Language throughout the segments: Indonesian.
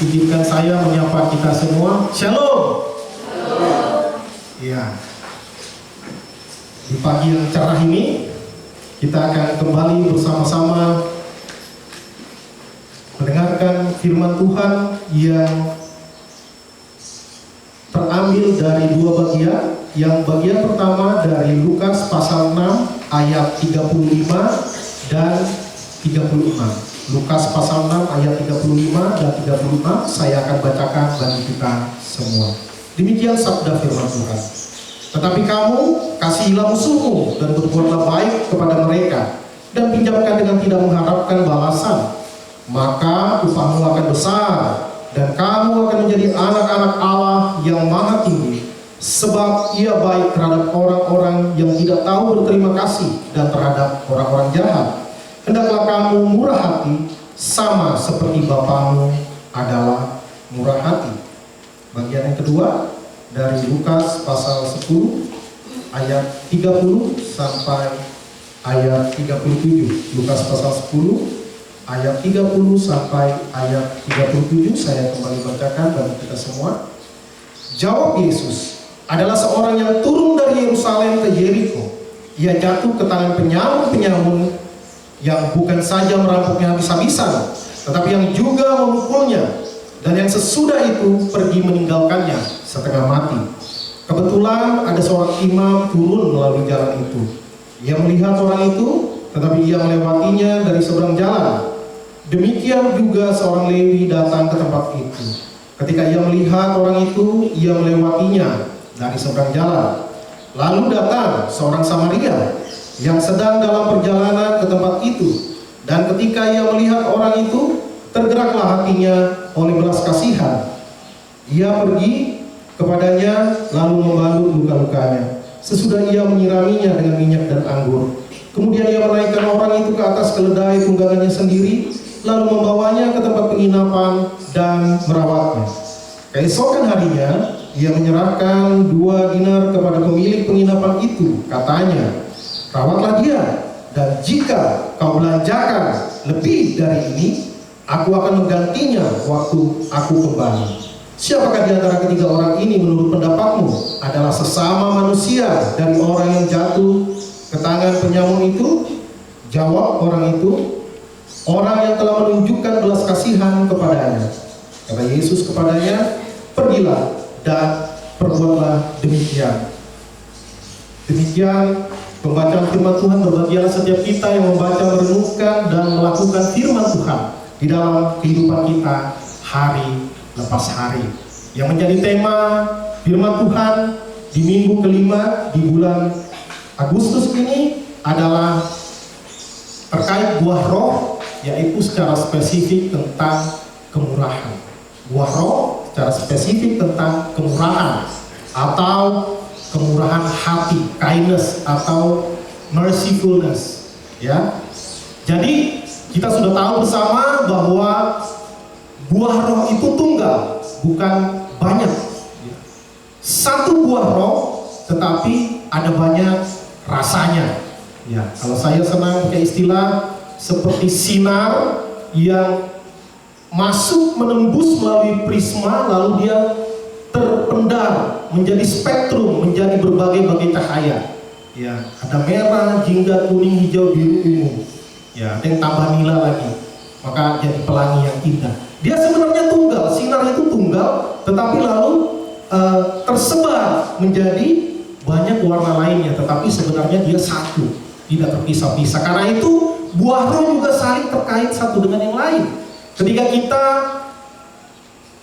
izinkan saya menyapa kita semua. Shalom. Ya. Di pagi yang cerah ini kita akan kembali bersama-sama mendengarkan firman Tuhan yang terambil dari dua bagian. Yang bagian pertama dari Lukas pasal 6 ayat 35 dan 36. Lukas pasal 6 ayat 35 dan 36 saya akan bacakan bagi kita semua. Demikian sabda firman Tuhan. Tetapi kamu kasihilah musuhmu dan berbuatlah baik kepada mereka dan pinjamkan dengan tidak mengharapkan balasan, maka upahmu akan besar dan kamu akan menjadi anak-anak Allah yang maha tinggi, sebab ia baik terhadap orang-orang yang tidak tahu berterima kasih dan terhadap orang-orang jahat. Hendaklah kamu murah hati sama seperti Bapamu adalah murah hati. Bagian yang kedua dari Lukas pasal 10 ayat 30 sampai ayat 37. Lukas pasal 10 ayat 30 sampai ayat 37 saya kembali bacakan bagi kita semua. Jawab Yesus, adalah seorang yang turun dari Yerusalem ke Yeriko. Ia jatuh ke tangan penyamun-penyamun yang bukan saja merampoknya habis-habisan, tetapi yang juga memukulnya, dan yang sesudah itu pergi meninggalkannya setengah mati. Kebetulan ada seorang imam turun melalui jalan itu. Ia melihat orang itu, tetapi ia melewatinya dari seberang jalan. Demikian juga seorang Lewi datang ke tempat itu. Ketika ia melihat orang itu, ia melewatinya dari seberang jalan. Lalu datang seorang Samaria yang sedang dalam perjalanan ke tempat itu, dan ketika ia melihat orang itu, tergeraklah hatinya oleh belas kasihan. Ia pergi kepadanya lalu membalut luka-lukanya. Sesudah ia menyiraminya dengan minyak dan anggur, kemudian ia menaikkan orang itu ke atas keledai tunggangannya sendiri, lalu membawanya ke tempat penginapan dan merawatnya. Keesokan harinya ia menyerahkan 2 dinar kepada pemilik penginapan itu. Katanya, rawatlah dia, dan jika kau belanjakan lebih dari ini, aku akan menggantinya waktu aku kembali. Siapakah di antara ketiga orang ini menurut pendapatmu adalah sesama manusia dari orang yang jatuh ke tangan penyamun itu? Jawab orang itu, orang yang telah menunjukkan belas kasihan kepadanya. Kata Yesus kepadanya, pergilah dan perbuatlah demikian. Demikian pembacaan firman Tuhan. Berbahagialah setiap kita yang membaca, merenungkan, dan melakukan firman Tuhan di dalam kehidupan kita hari lepas hari. Yang menjadi tema firman Tuhan di minggu kelima di bulan Agustus ini adalah terkait buah roh, yaitu secara spesifik tentang kemurahan. Buah roh secara spesifik tentang kemurahan atau kemurahan hati, kindness atau mercifulness. Ya, jadi kita sudah tahu bersama bahwa buah roh itu tunggal, bukan banyak. Satu buah roh, tetapi ada banyak rasanya. Ya, kalau saya senang pakai istilah seperti sinar yang masuk menembus melalui prisma, lalu dia terpendar menjadi spektrum, menjadi berbagai-bagai cahaya. Ya, ada merah, jingga, kuning, hijau, biru, ungu. Ya, ada yang tambah nila lagi, maka jadi pelangi yang indah. Dia sebenarnya tunggal, sinar itu tunggal, tetapi lalu tersebar menjadi banyak warna lainnya, tetapi sebenarnya dia satu, tidak terpisah-pisah. Karena itu buah roh juga saling terkait satu dengan yang lain. Ketika kita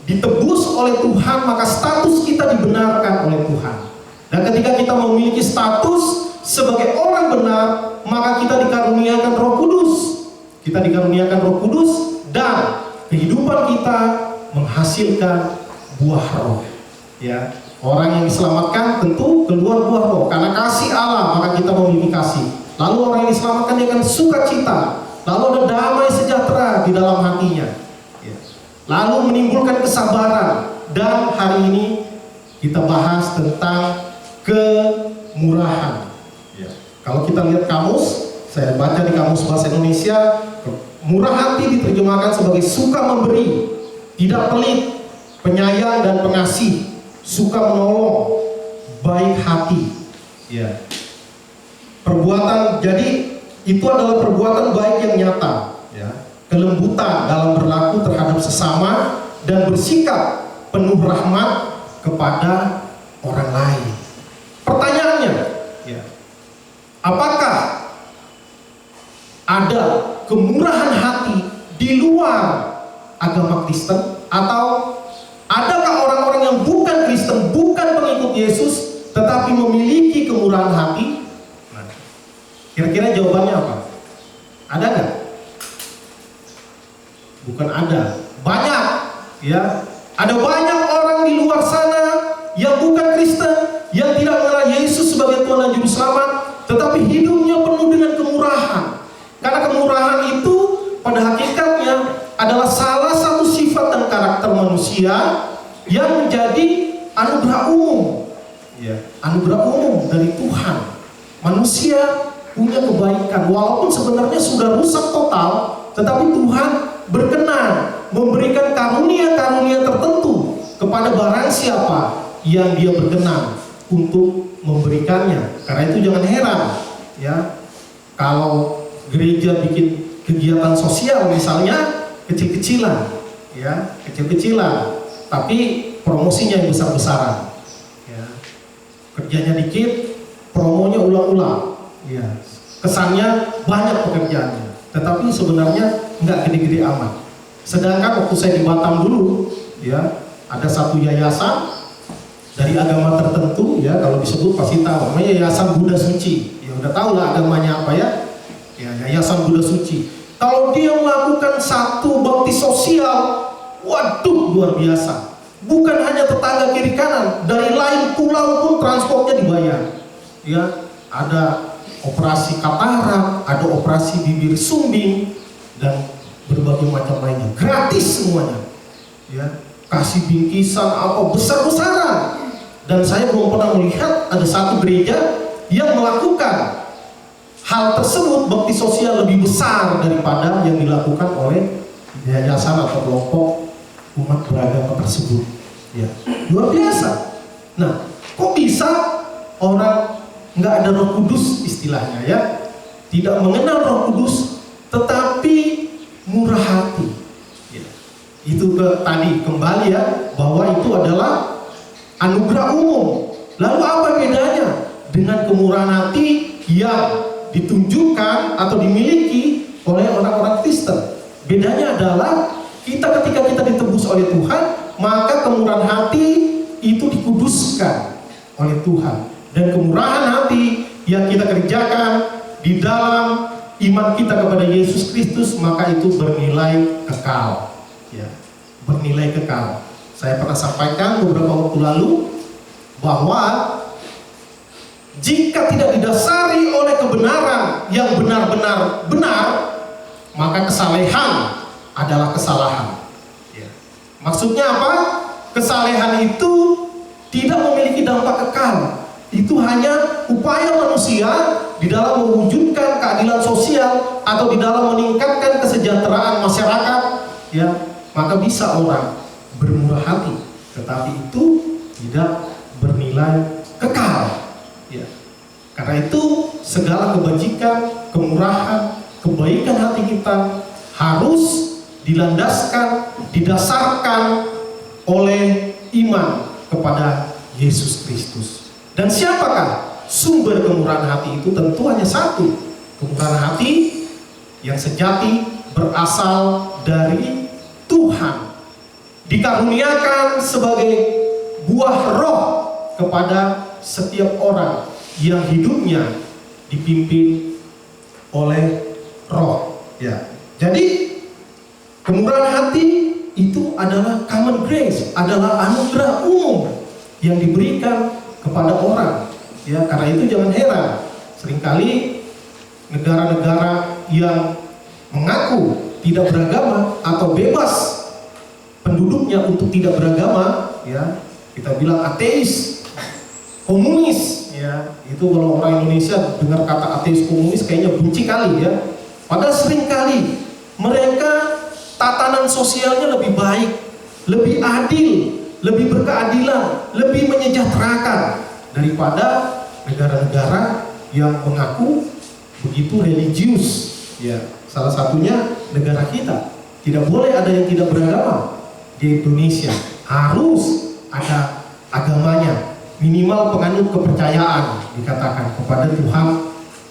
ditebus oleh Tuhan, maka status kita dibenarkan oleh Tuhan. Dan ketika kita memiliki status sebagai orang benar, maka kita dikaruniakan Roh Kudus. Kita dikaruniakan Roh Kudus dan kehidupan kita menghasilkan buah roh. Ya, orang yang diselamatkan tentu keluar buah roh. Karena kasih Allah, maka kita memiliki kasih. Lalu orang yang diselamatkan dengan sukacita. Lalu ada damai sejahtera di dalam hatinya. Ya. Lalu menimbulkan kesabaran. Dan hari ini kita bahas tentang kemurahan. Ya. Kalau kita lihat kamus, saya baca di Kamus Bahasa Indonesia, murah hati diterjemahkan sebagai suka memberi, tidak pelit, penyayang dan pengasih, suka menolong, baik hati. Ya. Perbuatan, jadi itu adalah perbuatan baik yang nyata, ya. Kelembutan dalam berlaku terhadap sesama dan bersikap penuh rahmat kepada orang lain. Pertanyaannya, ya, apakah ada kemurahan hati di luar agama Kristen, atau adakah orang-orang yang bukan Kristen, bukan pengikut Yesus, tetapi memiliki kemurahan hati? Nah, kira-kira jawabannya apa? Ada nggak? Bukan ada, banyak, ya. Ada banyak orang di luar sana yang bukan Kristen, yang tidak mengenal Yesus sebagai Tuhan dan Juru Selamat, tetapi hidupnya penuh dengan kemurahan. Karena kemurahan itu pada hakikatnya adalah salah satu sifat dan karakter manusia yang menjadi anugerah umum, ya, anugerah umum dari Tuhan. Manusia punya kebaikan, walaupun sebenarnya sudah rusak total, tetapi Tuhan berkenan memberikan karunia-karunia tertentu kepada barang siapa yang Dia berkenan untuk memberikannya. Karena itu jangan heran, ya, kalau gereja bikin kegiatan sosial misalnya kecil-kecilan, ya, kecil-kecilan, tapi promosinya yang besar-besaran, ya. Kerjanya dikit, promonya ulang-ulang, ya. Kesannya banyak pekerjaannya, tetapi sebenarnya nggak gede-gede amat. Sedangkan waktu saya di Batam dulu, ya, ada satu yayasan dari agama tertentu, ya, kalau disebut pasti tahu, namanya Yayasan Buddha Suci. Ya udah tahu lah agamanya apa, ya. Ya, Yayasan Buddha Suci. Kalau dia melakukan satu bakti sosial, waduh, luar biasa. Bukan hanya tetangga kiri kanan, dari lain pulau pun transportnya dibayar. Ya, ada operasi katarak, ada operasi bibir sumbing, dan berbagai macam lainnya, gratis semuanya, ya. Kasih bingkisan apa besar-besaran. Dan saya belum pernah melihat ada satu gereja yang melakukan hal tersebut, bakti sosial lebih besar daripada yang dilakukan oleh yayasan atau kelompok umat beragama tersebut, ya. Luar biasa. Nah, kok bisa orang nggak ada Roh Kudus istilahnya, ya, tidak mengenal Roh Kudus, tetapi murah hati, ya. Itu tadi kembali, ya, bahwa itu adalah anugerah umum. Lalu apa bedanya dengan kemurahan hati yang ditunjukkan atau dimiliki oleh orang-orang Kristen? Bedanya adalah ketika kita ditebus oleh Tuhan, maka kemurahan hati itu dikuduskan oleh Tuhan. Dan kemurahan hati yang kita kerjakan di dalam iman kita kepada Yesus Kristus, maka itu bernilai kekal, ya, bernilai kekal. Saya pernah sampaikan beberapa waktu lalu bahwa jika tidak didasari oleh kebenaran yang benar-benar benar, maka kesalehan adalah kesalahan, ya. Maksudnya apa? Kesalehan itu tidak memiliki dampak kekal. Itu hanya upaya manusia di dalam mewujudkan keadilan sosial atau di dalam meningkatkan kesejahteraan masyarakat, ya. Maka bisa orang bermurah hati, tetapi itu tidak bernilai kekal, ya. Karena itu segala kebajikan, kemurahan, kebaikan hati kita harus dilandaskan, didasarkan oleh iman kepada Yesus Kristus. Dan siapakah sumber kemurahan hati itu? Tentu hanya satu. Kemurahan hati yang sejati berasal dari Tuhan, dikaruniakan sebagai buah roh kepada setiap orang yang hidupnya dipimpin oleh roh, ya. Jadi kemurahan hati itu adalah common grace, adalah anugerah umum yang diberikan kepada orang, ya. Karena itu jangan heran, seringkali negara-negara yang mengaku tidak beragama atau bebas penduduknya untuk tidak beragama, ya, kita bilang ateis, komunis, ya. Itu kalau orang Indonesia dengar kata ateis, komunis kayaknya benci kali, ya. Padahal seringkali mereka tatanan sosialnya lebih baik lebih adil, lebih berkeadilan, lebih menyejahterakan daripada negara-negara yang mengaku begitu religius. Ya, salah satunya negara kita. Tidak boleh ada yang tidak beragama di Indonesia. Harus ada agamanya, minimal penganut kepercayaan dikatakan kepada Tuhan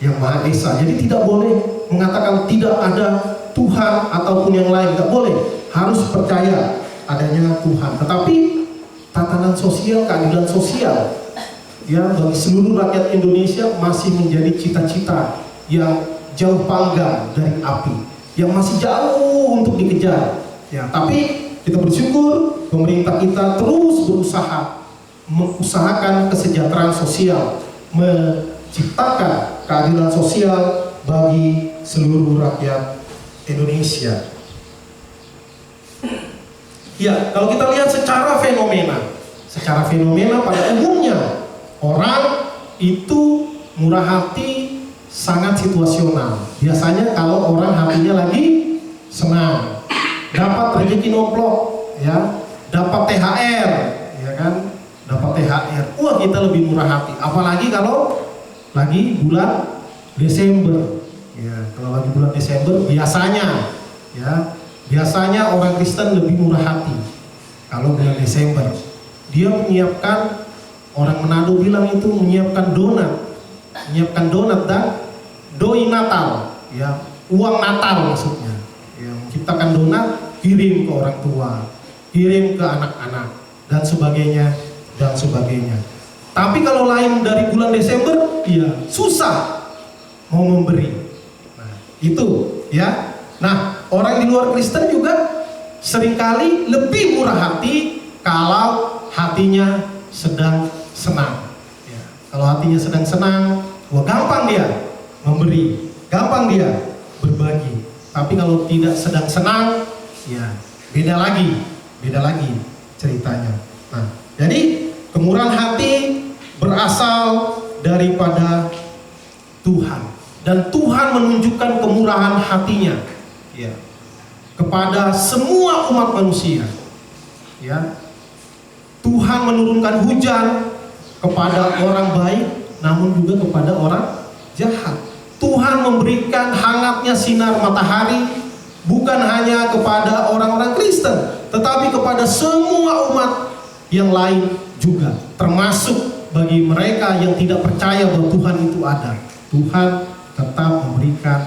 yang Maha Esa. Jadi tidak boleh mengatakan tidak ada Tuhan ataupun yang lain, tidak boleh. Harus percaya adanya Tuhan. Tetapi tatanan sosial, keadilan sosial ya bagi seluruh rakyat Indonesia masih menjadi cita-cita yang jauh panggang dari api, yang masih jauh untuk dikejar. Ya, tapi kita bersyukur pemerintah kita terus berusaha mengusahakan kesejahteraan sosial, menciptakan keadilan sosial bagi seluruh rakyat Indonesia. Ya, kalau kita lihat secara fenomena pada umumnya orang itu murah hati, sangat situasional. Biasanya kalau orang hatinya lagi senang, dapat rezeki nomplok, ya, dapat THR, ya kan, dapat THR. Wah, kita lebih murah hati. Apalagi kalau lagi bulan Desember. Ya, kalau lagi bulan Desember biasanya, ya, biasanya orang Kristen lebih murah hati. Kalau bulan Desember, dia menyiapkan, orang Manado bilang itu menyiapkan donat dan doi Natal, ya, uang Natal maksudnya. Ya, menciptakan donat, kirim ke orang tua, kirim ke anak-anak dan sebagainya dan sebagainya. Tapi kalau lain dari bulan Desember, ya susah mau memberi. Nah, itu ya. Nah, orang di luar Kristen juga seringkali lebih murah hati kalau hatinya sedang senang. Ya, kalau hatinya sedang senang, wah gampang dia memberi, gampang dia berbagi. Tapi kalau tidak sedang senang, ya beda lagi ceritanya. Nah, jadi kemurahan hati berasal daripada Tuhan, dan Tuhan menunjukkan kemurahan hatinya, ya, kepada semua umat manusia. Ya, Tuhan menurunkan hujan kepada orang baik, namun juga kepada orang jahat. Tuhan memberikan hangatnya sinar matahari bukan hanya kepada orang-orang Kristen, tetapi kepada semua umat yang lain juga, termasuk bagi mereka yang tidak percaya bahwa Tuhan itu ada. Tuhan tetap memberikan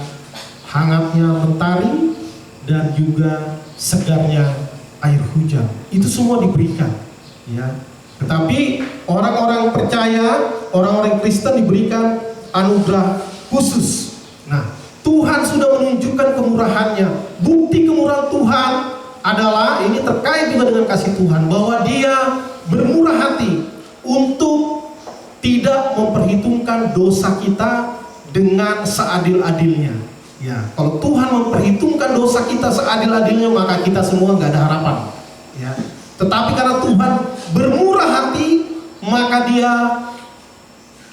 hangatnya mentari dan juga segarnya air hujan. Itu semua diberikan, ya. Tetapi orang-orang percaya, orang-orang Kristen diberikan anugerah khusus. Nah, Tuhan sudah menunjukkan kemurahannya. Bukti kemurahan Tuhan adalah, ini terkait juga dengan kasih Tuhan, bahwa Dia bermurah hati untuk tidak memperhitungkan dosa kita dengan seadil-adilnya. Ya, kalau Tuhan memperhitungkan dosa kita seadil-adilnya, maka kita semua nggak ada harapan. Ya, tetapi karena Tuhan bermurah hati, maka Dia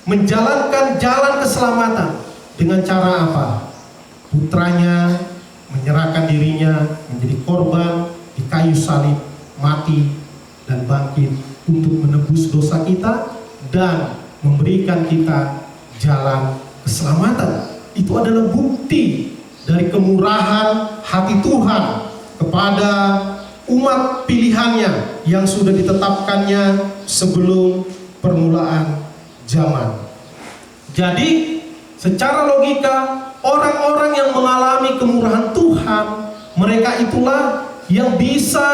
menjalankan jalan keselamatan dengan cara apa? Putranya menyerahkan dirinya menjadi korban di kayu salib, mati dan bangkit untuk menebus dosa kita dan memberikan kita jalan keselamatan. Itu adalah bukti dari kemurahan hati Tuhan kepada umat pilihannya yang sudah ditetapkannya sebelum permulaan zaman. Jadi secara logika, orang-orang yang mengalami kemurahan Tuhan, mereka itulah yang bisa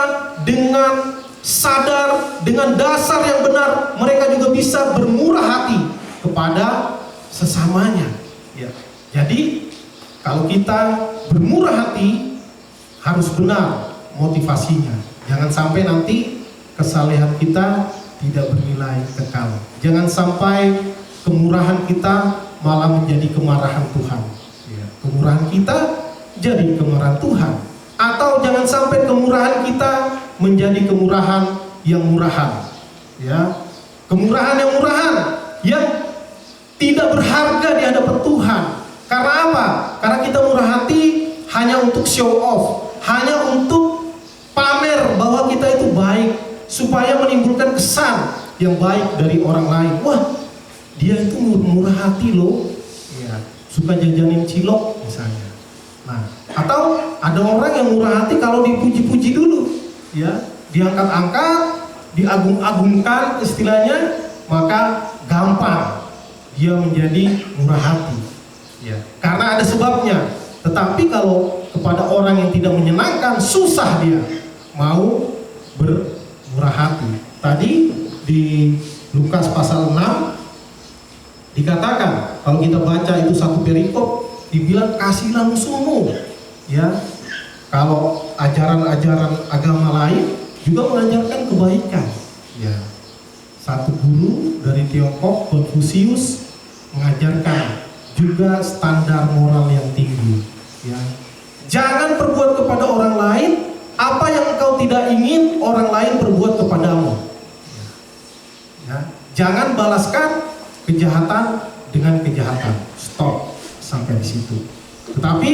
dengan sadar, dengan dasar yang benar, mereka juga bisa bermurah hati kepada sesamanya. Ya. Jadi kalau kita bermurah hati, harus benar motivasinya. Jangan sampai nanti kesalehan kita tidak bernilai kekal. Jangan sampai kemurahan kita malah menjadi kemarahan Tuhan. Ya. Kemurahan kita jadi kemarahan Tuhan. Atau jangan sampai kemurahan kita menjadi kemurahan yang murahan. Ya. Kemurahan yang murahan yang tidak berharga di hadapan Tuhan. Karena apa? Karena kita murah hati hanya untuk show off, hanya untuk pamer bahwa kita itu supaya menimbulkan kesan yang baik dari orang lain. Wah, dia itu murah hati loh, ya, suka jajanin cilok misalnya. Nah, atau ada orang yang murah hati kalau dipuji-puji dulu, ya, diangkat-angkat, diagung-agungkan istilahnya, maka gampang dia menjadi murah hati, ya, karena ada sebabnya. Tetapi kalau kepada orang yang tidak menyenangkan, susah dia mau bermurah hati. Tadi di Lukas pasal 6 dikatakan, kalau kita baca itu satu perikop, dibilang kasihlah musuhmu, ya. Kalau ajaran-ajaran agama lain juga mengajarkan kebaikan, ya. Satu guru dari Tiongkok, Confucius, mengajarkan juga standar moral yang tinggi, ya. Jangan perbuat kepada orang lain apa yang engkau tidak ingin orang lain berbuat kepadamu, ya. Jangan balaskan kejahatan dengan kejahatan. Stop sampai di situ. Tetapi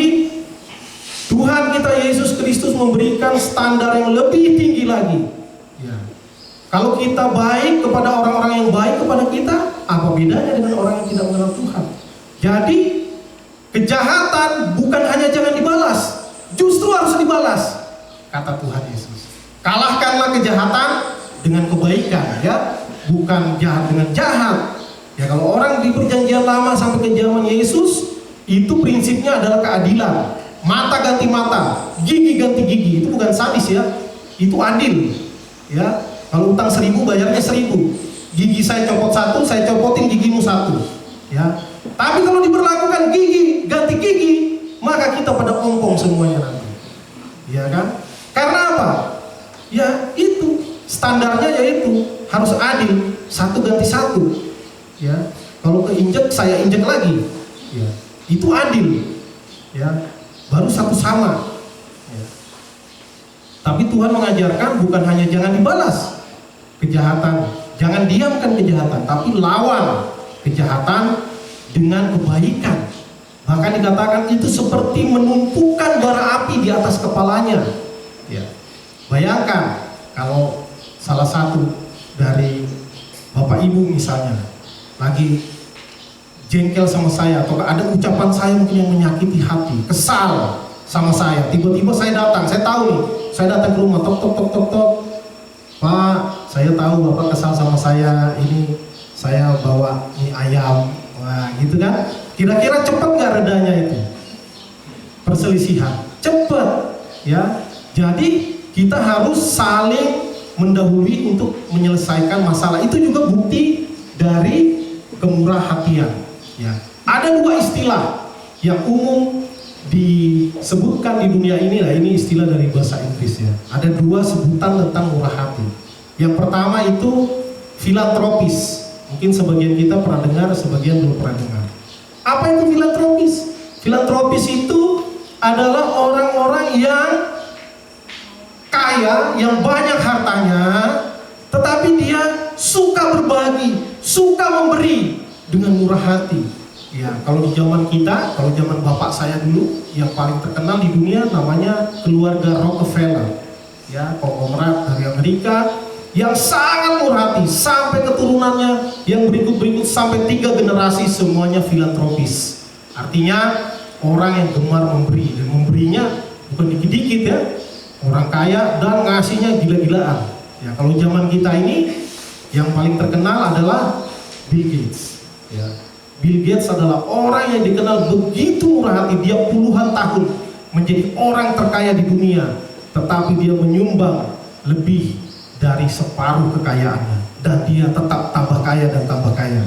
Tuhan kita Yesus Kristus memberikan standar yang lebih tinggi lagi, ya. Kalau kita baik kepada orang-orang yang baik kepada kita, apa bedanya dengan orang yang tidak mengenal Tuhan? Jadi kejahatan bukan hanya jangan dibalas, justru harus dibalas, kata Tuhan Yesus. Kalahkanlah kejahatan dengan kebaikan, ya, bukan jahat dengan jahat. Ya, kalau orang di perjanjian lama sampai ke zaman Yesus, itu prinsipnya adalah keadilan. Mata ganti mata, gigi ganti gigi. Itu bukan sadis, ya, itu adil, ya. Kalau utang 1000 bayarnya 1000. Gigi saya copot 1, saya copotin gigimu 1, ya. Tapi kalau diberlakukan gigi ganti gigi, maka kita pada ompong semuanya nanti, ya kan? Karena apa? Ya itu standarnya, yaitu harus adil, 1 ganti 1, ya. Kalau keinjek saya injek lagi, ya. Itu adil, ya. Baru satu sama, ya. Tapi Tuhan mengajarkan bukan hanya jangan dibalas kejahatan, jangan diamkan kejahatan, tapi lawan kejahatan dengan kebaikan. Bahkan dikatakan itu seperti menumpukan bara api di atas kepalanya, ya. Bayangkan kalau salah satu dari bapak ibu misalnya lagi jengkel sama saya, atau ada ucapan saya mungkin yang menyakiti hati, kesal sama saya, tiba-tiba saya datang, saya tahu nih, saya datang ke rumah, tok tok tok tok tok, Pak, saya tahu Bapak kesal sama saya, ini saya bawa mie ayam, wah gitu kan, kira-kira cepat nggak redanya itu perselisihan? Cepat, ya. Jadi kita harus saling mendahului untuk menyelesaikan masalah. Itu juga bukti dari kemurah hatian, ya. Ada 2 istilah yang umum disebutkan di dunia ini, lah ini istilah dari bahasa Inggris, ya. Ada 2 sebutan tentang murah hati. Yang pertama itu filantropis. Mungkin sebagian kita pernah dengar, sebagian belum pernah dengar. Apa itu filantropis? Filantropis itu adalah orang-orang yang kaya, yang banyak hartanya, tetapi dia suka berbagi, suka memberi dengan murah hati. Ya, kalau di zaman kita, kalau zaman bapak saya dulu, yang paling terkenal di dunia namanya keluarga Rockefeller, ya, konglomerat dari Amerika yang sangat murah hati, sampai keturunannya yang berikut-berikut sampai 3 generasi semuanya filantropis. Artinya orang yang gemar memberi, dan memberinya bukan dikit-dikit, ya. Orang kaya dan ngasihnya gila-gilaan. Ya, kalau zaman kita ini yang paling terkenal adalah Bill Gates, ya. Bill Gates adalah orang yang dikenal begitu murah hati. Dia puluhan tahun menjadi orang terkaya di dunia, tetapi dia menyumbang lebih dari separuh kekayaannya, dan dia tetap tambah kaya dan tambah kaya,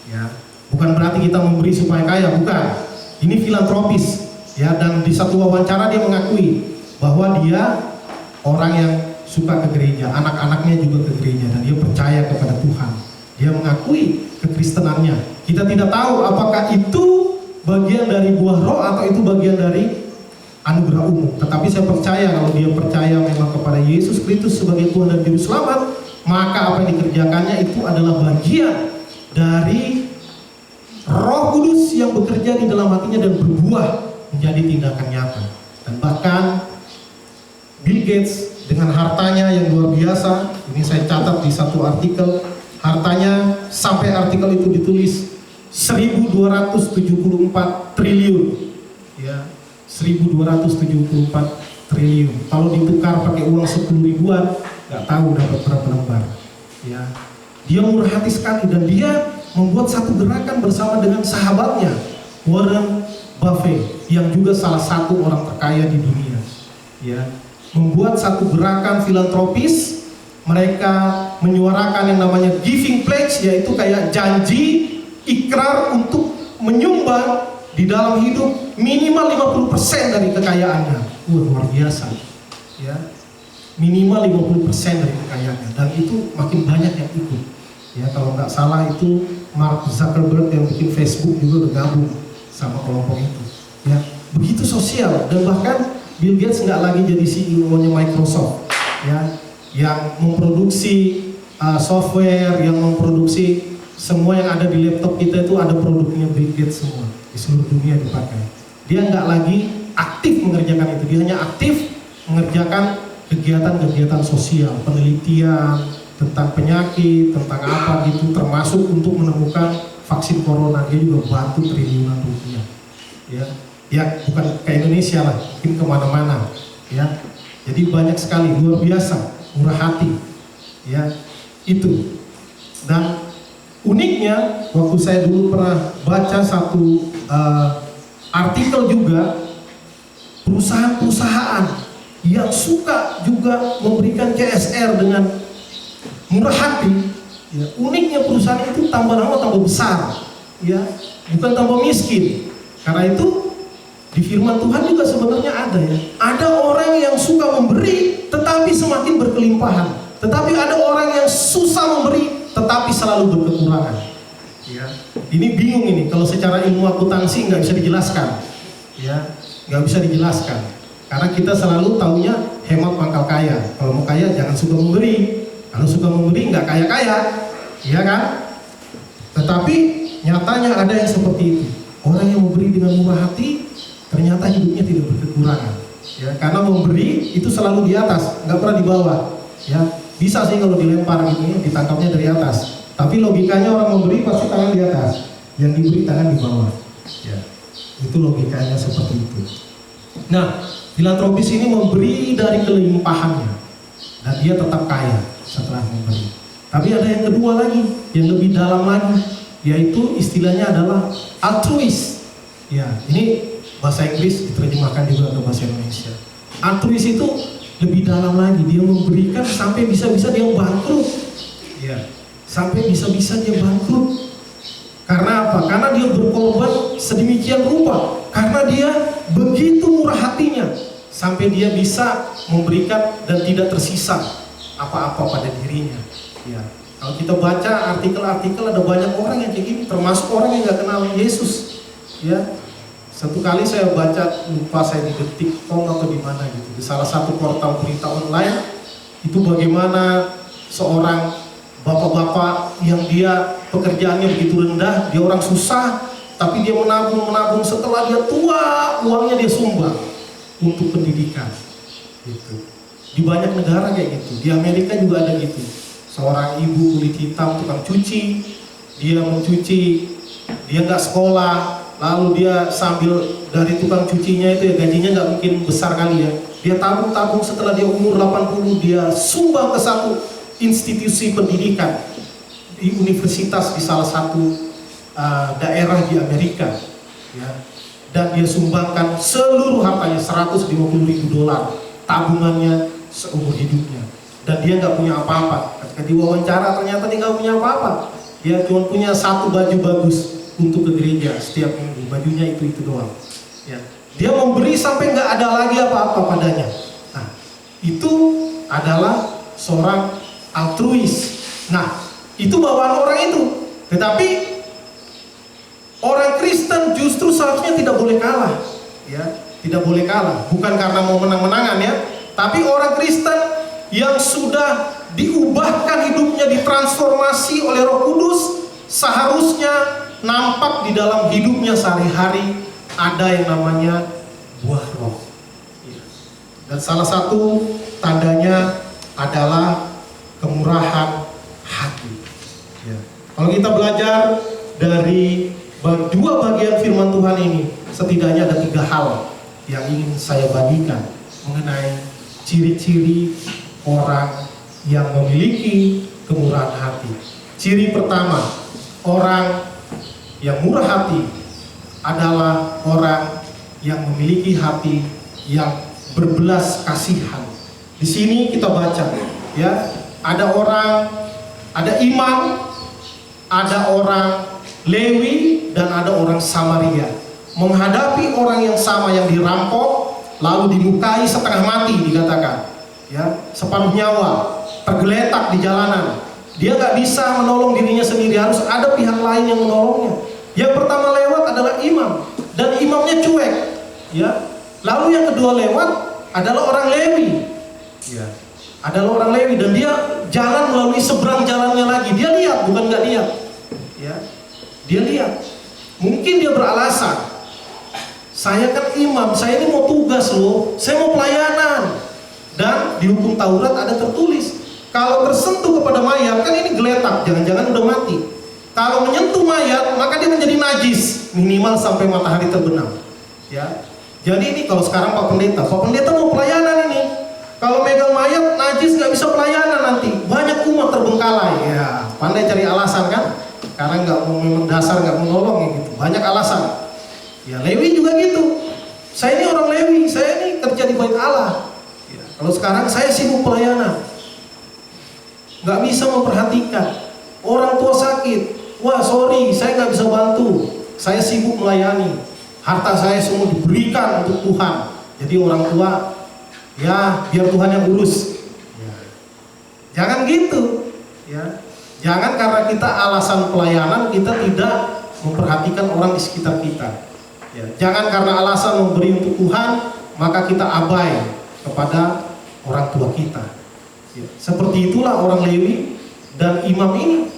ya. Bukan berarti kita memberi supaya kaya, bukan. Ini filantropis, ya. Dan di satu wawancara dia mengakui bahwa dia orang yang suka ke gereja, anak-anaknya juga ke gereja, dan dia percaya kepada Tuhan. Dia mengakui kekristenannya. Kita tidak tahu apakah itu bagian dari buah roh atau itu bagian dari anugerah umum. Tetapi saya percaya kalau dia percaya memang kepada Yesus Kristus sebagai Tuhan dan Juru Selamat, maka apa yang dikerjakannya itu adalah bagian dari Roh Kudus yang bekerja di dalam hatinya dan berbuah menjadi tindakan nyata. Dan bahkan Bill Gates dengan hartanya yang luar biasa, ini saya satu artikel, hartanya sampai artikel itu ditulis 1.274 triliun, ya, 1.274 triliun. Kalau ditukar pakai uang 10 ribuan, nggak tahu dapat berapa lembar. Ya, dia murah hati sekali dan dia membuat satu gerakan bersama dengan sahabatnya Warren Buffett yang juga salah satu orang terkaya di dunia. Ya, membuat satu gerakan filantropis. Mereka menyuarakan yang namanya giving pledge, yaitu kayak janji ikrar untuk menyumbang di dalam hidup minimal 50% dari kekayaannya. Luar biasa, ya, minimal 50% dari kekayaannya, dan itu makin banyak yang ikut. Ya, kalau nggak salah itu Mark Zuckerberg yang bikin Facebook juga udah gabung sama kelompok itu. Ya, begitu sosial, dan bahkan Bill Gates nggak lagi jadi CEO-nya Microsoft, ya, yang memproduksi software, yang memproduksi semua yang ada di laptop kita itu ada produknya Bill Gates semua di seluruh dunia dipakai. Dia nggak lagi aktif mengerjakan itu, dia hanya aktif mengerjakan kegiatan-kegiatan sosial, penelitian tentang penyakit, tentang apa gitu, termasuk untuk menemukan vaksin corona. Dia juga bantu triliunan rupiah, ya bukan ke Indonesia lah, mungkin kemana-mana, ya. Jadi banyak sekali, luar biasa, murah hati, ya, itu. Dan uniknya, waktu saya dulu pernah baca satu artikel juga, perusahaan-perusahaan yang suka juga memberikan CSR dengan murah hati, ya, uniknya perusahaan itu tambah lama tambah besar, ya, bukan tambah miskin. Karena itu di firman Tuhan juga sebenarnya ada, ya, ada orang yang suka memberi tetapi semakin berkelimpahan, tetapi ada orang yang susah memberi tetapi selalu berkekurangan. Ya, ini bingung ini kalau secara ilmu akuntansi nggak bisa dijelaskan, ya, nggak bisa dijelaskan. Karena kita selalu taunya hemat pangkal kaya. Kalau mau kaya jangan suka memberi. Kalau suka memberi nggak kaya-kaya, ya kan? Tetapi nyatanya ada yang seperti itu. Orang yang memberi dengan murah hati ternyata hidupnya tidak berkekurangan. Ya, karena memberi itu selalu di atas, nggak pernah di bawah. Ya, bisa sih kalau dilempar gitu, ditangkapnya dari atas. Tapi logikanya orang memberi pasti tangan di atas, yang diberi tangan di bawah. Ya, itu logikanya seperti itu. Nah, filantropis ini memberi dari kelimpahannya dan dia tetap kaya setelah memberi. Tapi ada yang kedua lagi, yang lebih dalam lagi, yaitu istilahnya adalah altruis. Ya, ini bahasa Inggris diterjemahkan juga ke bahasa Indonesia. Altruis itu lebih dalam lagi, dia memberikan sampai bisa-bisa dia bangkrut. Ya, sampai bisa-bisa dia bangkrut. Karena apa? Karena dia berkorban sedemikian rupa. Karena dia begitu murah hatinya sampai dia bisa memberikan dan tidak tersisa apa-apa pada dirinya. Ya, kalau kita baca artikel-artikel ada banyak orang yang kayak gini, termasuk orang yang nggak kenal Yesus. Ya, satu kali saya baca, lupa saya di Detik.com atau di mana gitu, di salah satu portal berita online, itu bagaimana seorang bapak-bapak yang dia pekerjaannya begitu rendah, dia orang susah, tapi dia menabung, setelah dia tua, uangnya dia sumbang untuk pendidikan. Gitu. Di banyak negara kayak gitu, di Amerika juga ada gitu. Seorang ibu kulit hitam tukang cuci, dia mencuci, dia nggak sekolah, lalu dia sambil dari tukang cucinya itu ya gajinya nggak mungkin besar kali ya. Dia tabung-tabung, setelah dia umur 80 dia sumbang ke satu institusi pendidikan di universitas di salah satu daerah di Amerika, ya. Dan dia sumbangkan seluruh hartanya, $150.000 tabungannya seumur hidupnya, dan dia nggak punya apa-apa. Ketika diwawancara ternyata dia nggak punya apa-apa, dia cuma punya satu baju bagus untuk ke gereja setiap minggu, bajunya itu doang. Ya. Dia memberi sampai nggak ada lagi apa-apa padanya. Nah, itu adalah seorang altruis. Nah, itu bawaan orang itu. Tetapi orang Kristen justru seharusnya tidak boleh kalah, ya, tidak boleh kalah. Bukan karena mau menang-menangan ya, tapi orang Kristen yang sudah diubahkan hidupnya, ditransformasi oleh Roh Kudus, seharusnya nampak di dalam hidupnya sehari-hari ada yang namanya buah roh. Dan salah satu tandanya adalah kemurahan Ya. Kalau kita belajar dari dua bagian firman Tuhan ini, setidaknya ada 3 hal yang ingin saya bagikan mengenai ciri-ciri orang yang memiliki kemurahan hati. Ciri pertama, orang yang murah hati adalah orang yang memiliki hati yang berbelas kasihan. Di sini kita baca, ya, ada orang, ada imam, ada orang Lewi, dan ada orang Samaria menghadapi orang yang sama yang dirampok, lalu dilukai setengah mati, dikatakan, ya, separuh nyawa, tergeletak di jalanan. Dia nggak bisa menolong dirinya sendiri, harus ada pihak lain yang menolongnya. Yang pertama lewat adalah imam, dan imamnya cuek, ya. Lalu yang kedua lewat adalah orang Lewi, ya, adalah orang Lewi, dan dia jalan melalui seberang jalannya lagi. Dia lihat, bukan nggak lihat, ya, dia lihat. Mungkin dia beralasan, saya kan imam, saya ini mau tugas loh, saya mau pelayanan. Dan di hukum Taurat ada tertulis, kalau tersentuh kepada mayat, kan ini geletak, jangan-jangan udah mati. Kalau menyentuh mayat, maka dia menjadi najis, minimal sampai matahari terbenam. Ya, jadi ini kalau sekarang Pak Pendeta mau pelayanan ini. Kalau megang mayat, najis, nggak bisa pelayanan nanti. Banyak umat terbengkalai. Ya, pandai cari alasan kan? Karena nggak mau, memang dasar nggak mau nolong gitu. Banyak alasan. Ya, Lewi juga gitu. Saya ini orang Lewi, saya ini kerja di bait Allah. Ya, kalau sekarang saya sibuk pelayanan, nggak bisa memperhatikan orang tua sakit. Wah, sorry, saya nggak bisa bantu. Saya sibuk melayani. Harta saya semua diberikan untuk Tuhan. Jadi orang tua, ya biar Tuhan yang urus. Ya. Jangan gitu. Ya. Jangan karena kita alasan pelayanan kita tidak memperhatikan orang di sekitar kita. Ya. Jangan karena alasan memberi untuk Tuhan maka kita abai kepada orang tua kita. Ya. Seperti itulah orang Lewi dan imam ini.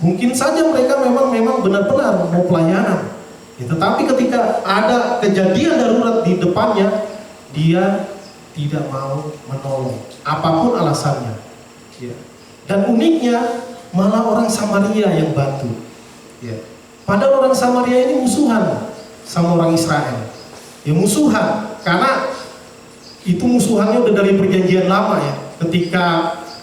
Mungkin saja mereka memang benar-benar mau pelayanan. Ya, tetapi ketika ada kejadian darurat di depannya, dia tidak mau menolong, apapun alasannya. Ya. Dan uniknya malah orang Samaria yang bantu. Ya. Padahal orang Samaria ini musuhan sama orang Israel. Ya, musuhan, karena itu musuhannya udah dari perjanjian lama ya. Ketika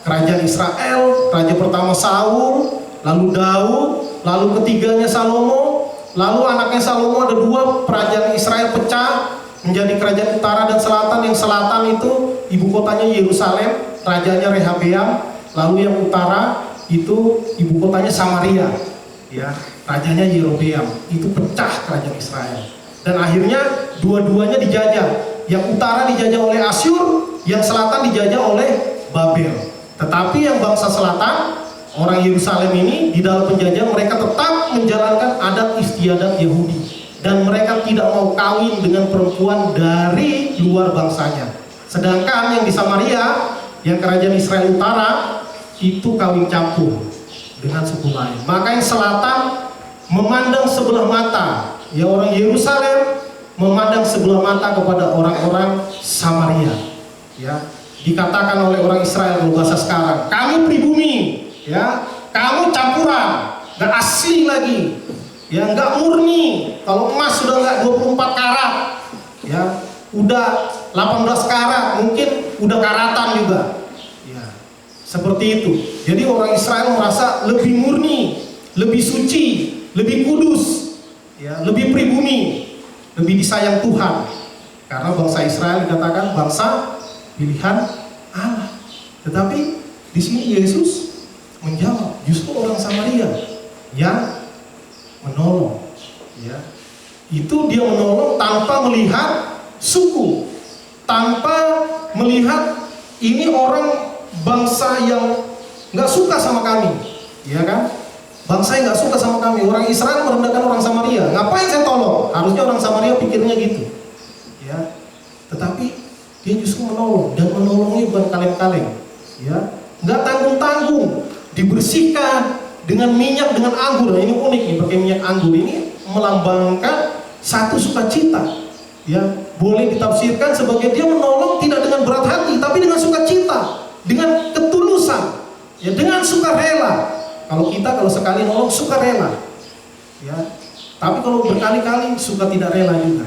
kerajaan Israel, raja pertama Saul, lalu Daud, lalu ketiganya Salomo, lalu anaknya Salomo ada 2, kerajaan Israel pecah menjadi kerajaan utara dan selatan. Yang selatan itu ibu kotanya Yerusalem, rajanya Rehabeam, lalu yang utara itu ibu kotanya Samaria, ya, rajanya Yerobeam. Itu pecah kerajaan Israel. Dan akhirnya dua-duanya dijajah. Yang utara dijajah oleh Asyur, yang selatan dijajah oleh Babel. Tetapi yang bangsa selatan, orang Yerusalem ini, di dalam penjajahan mereka tetap menjalankan adat istiadat Yahudi, dan mereka tidak mau kawin dengan perempuan dari luar bangsanya. Sedangkan yang di Samaria, yang kerajaan Israel utara, itu kawin campur dengan suku lain. Maka yang selatan memandang sebelah mata, ya, orang Yerusalem memandang sebelah mata kepada orang-orang Samaria. Ya, dikatakan oleh orang Israel dalam bahasa sekarang, kamu pribumi, ya, kamu campuran, nggak asli lagi, ya, nggak murni. Kalau emas sudah nggak 24 karat, ya, udah 18 karat, mungkin udah karatan juga, ya, seperti itu. Jadi orang Israel merasa lebih murni, lebih suci, lebih kudus, ya, lebih pribumi, lebih disayang Tuhan. Karena bangsa Israel dikatakan bangsa pilihan Allah. Tetapi di sini Yesus menjawab, justru orang Samaria yang menolong, ya. Itu dia menolong tanpa melihat suku, tanpa melihat ini orang bangsa yang nggak suka sama kami, ya kan? Bangsa yang nggak suka sama kami. Orang Israel merendahkan orang Samaria, ngapain saya tolong? Harusnya orang Samaria pikirnya gitu, ya. Tetapi dia justru menolong, dan menolongnya bukan kaleng-kaleng, ya, nggak tanggung-tanggung, dibersihkan dengan minyak, dengan anggur. Nah, ini unik nih, pakai minyak anggur ini melambangkan satu sukacita, ya. Boleh ditafsirkan sebagai dia menolong tidak dengan berat hati, tapi dengan sukacita, dengan ketulusan, ya, dengan sukarela. Kalau sekali nolong suka rela, ya. Tapi kalau berkali-kali suka tidak rela juga,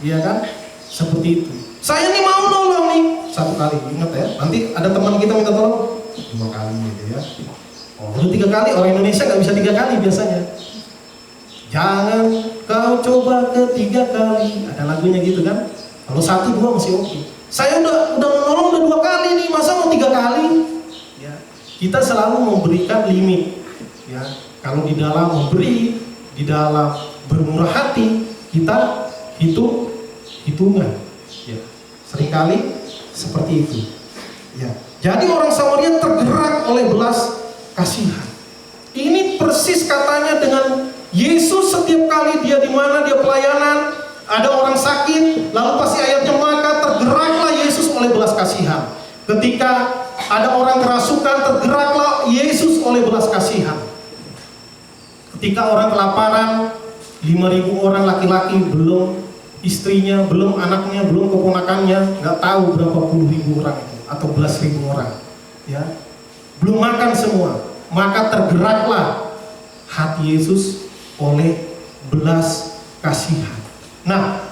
iya kan? Seperti itu. Saya nih mau nolong nih, satu kali, ingat ya. Nanti ada teman kita minta tolong 2 kali gitu ya. Oh, udah 3 kali, orang Indonesia nggak bisa 3 kali biasanya. Jangan kau coba ketiga kali, ada lagunya gitu kan? Kalau 1, 2 masih oke. Saya udah menolong udah 2 kali nih, masa mau 3 kali? Ya, kita selalu memberikan limit. Ya, kalau di dalam memberi, di dalam bermurah hati, kita hitungan. Ya, seringkali seperti itu. Ya, jadi orang Samaria tergerak oleh belas kasihan. Ini persis katanya dengan Yesus setiap kali dia di mana dia pelayanan, ada orang sakit, lalu pasti ayatnya maka tergeraklah Yesus oleh belas kasihan. Ketika ada orang kerasukan, tergeraklah Yesus oleh belas kasihan. Ketika orang kelaparan, 5.000 orang laki-laki, belum istrinya, belum anaknya, belum keponakannya, nggak tahu berapa puluh ribu orang itu, atau belas ribu orang, ya, belum makan semua, maka tergeraklah hati Yesus oleh belas kasihan. Nah,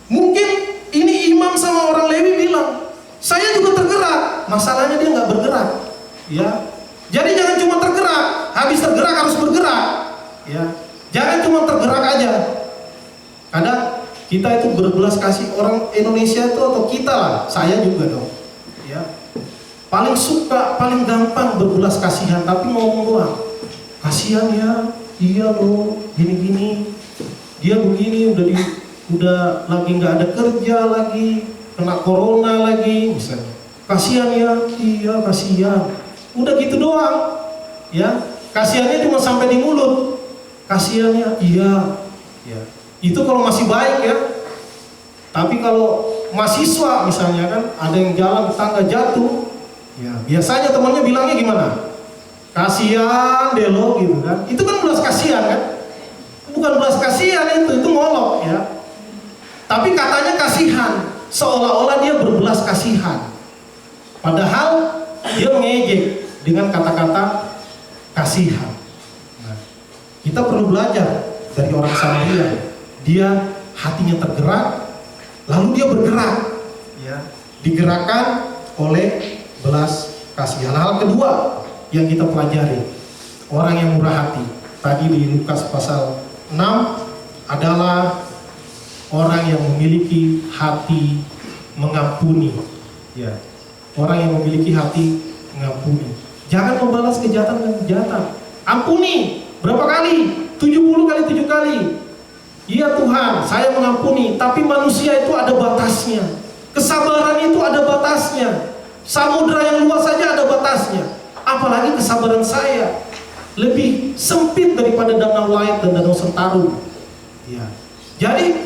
mungkin ini imam sama orang Lewi bilang, saya juga tergerak, masalahnya dia nggak bergerak, ya. Jadi jangan cuma tergerak, habis tergerak harus bergerak, ya. Jangan cuma tergerak aja. Kadang kita itu berbelas kasih orang Indonesia itu, atau kita lah, saya juga dong, ya. Paling suka, paling gampang berbelas kasihan, tapi ngomong doang. Kasihan ya, iya loh, gini-gini, dia begini, udah lagi nggak ada kerja lagi, kena corona lagi, misalnya. Kasihan ya, iya kasihan. Udah gitu doang, ya. Kasihannya cuma sampai di mulut. Kasihannya, iya, ya. Itu kalau masih baik ya. Tapi kalau mahasiswa misalnya kan, ada yang jalan ke tangga jatuh, ya biasanya temannya bilangnya gimana? Kasihan deh lo gitu kan. Itu kan belas kasihan kan? Bukan belas kasihan itu ngolok ya. Tapi katanya kasihan, seolah-olah dia berbelas kasihan. Padahal dia mengejek dengan kata-kata kasihan. Nah, kita perlu belajar dari orang Samaria. Dia hatinya tergerak, lalu dia bergerak, ya, digerakkan oleh belas kasihan. Hal kedua yang kita pelajari, orang yang murah hati, tadi di Lukas pasal 6 adalah orang yang memiliki hati mengampuni, ya. Orang yang memiliki hati mengampuni. Jangan membalas kejahatan dengan kejahatan. Ampuni berapa kali? 70 kali 7 kali. Iya Tuhan, saya mengampuni, tapi manusia itu ada batasnya. Kesabaran itu ada batasnya. Samudra yang luas saja ada batasnya. Apalagi kesabaran saya lebih sempit daripada danau Lain dan danau Sentarum. Ya. Jadi